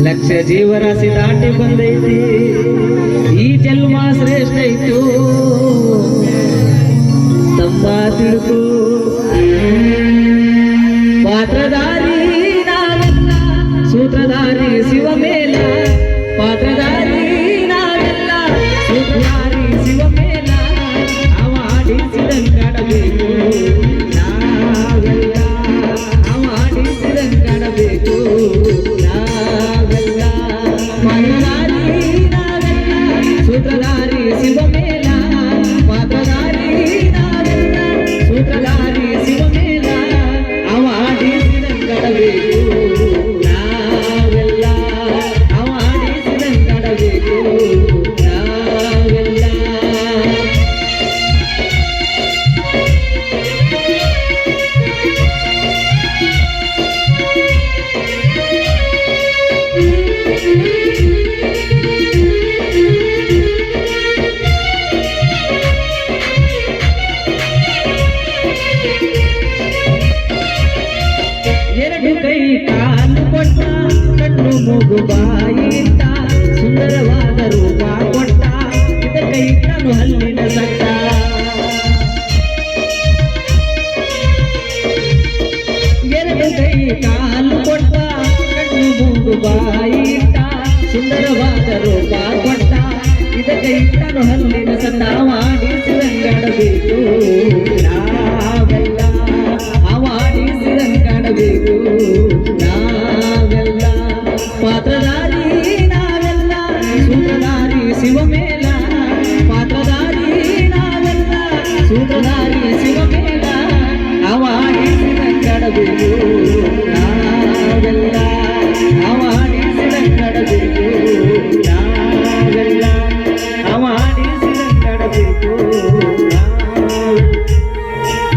ಲಕ್ಷ ಜೀವರಾಶಿ ದಾಟಿ ಬಂದೈತಿ ಈ ಜನ್ಮ ಶ್ರೇಷ್ಠ ಇತ್ತು ತಮ್ಮ ತಿಳ್ಕು ಪಾತ್ರಧಾರಿ ನಾವೆಲ್ಲ ಸೂತ್ರಧಾರಿ ಶಿವ ಮೇಲ ಪಾತ್ರಧಾರಿ ನಾವೆಲ್ಲ ಸೂತ್ರಧಾರಿ ಶಿವ ಮೇಲ ಅವಾಡಿಸಿದಂಗಾಡಬೇಕು ನಾವೆಲ್ಲ ಅವಾಡಿಸಿದಂಗಾಡಬೇಕು ನಾವೆಲ್ಲ ಪಾತ್ರಧಾರಿ ನಾವೆಲ್ಲ ಸೂತ್ರಧಾರಿ ಶಿವ ಮೇಲ ಪಾತ್ರಧಾರಿ ನಾವೆಲ್ಲ ಸೂತ್ರಧಾರಿ ಶಿವ ಮೇಲ ಅವಾಡಿಸಿದಂಗಾಡಬೇಕು ನಾವೆಲ್ಲ ಅವಾಡಿಸಿದಂಗಾಡಬೇಕು ನಾವೆಲ್ಲ ಎರಡು ಕೈ ಕಾಲು ಕೊಟ್ಟ ಕಣ್ಣು ಮೂಗು ಬಾಯಿ ಇಟ್ಟ ಸುಂದರವಾದ ರೂಪ ಕೊಟ್ಟ ಇದಕ್ಕೆ ಇಟ್ಟನು ಹಲ್ಲಿನ ಸಟ್ಟ ಎರಡು ಕೈ ಕಾಲು ಕೊಟ್ಟ ಕಣ್ಣು ಮೂಗು ಬಾಯಿ ಇಟ್ಟ ಸುಂದರವಾದ ರೂಪ ಕೊಟ್ಟ ಇದಕ್ಕೆ ಇಟ್ಟನು ಹಲ್ಲಿನ ಸಟ್ಟ ಮಾಡಿಸಿದಂಗಾಡಬೇಕು ನಾವೆಲ್ಲ ಅವಾಡಿಸಿದಂಗಾಡಬೇಕು ನಾವೆಲ್ಲ ಪಾತ್ರಧಾರಿ ನಾವೆಲ್ಲ ಸೂತ್ರಧಾರಿ ಶಿವ ಮೇಲ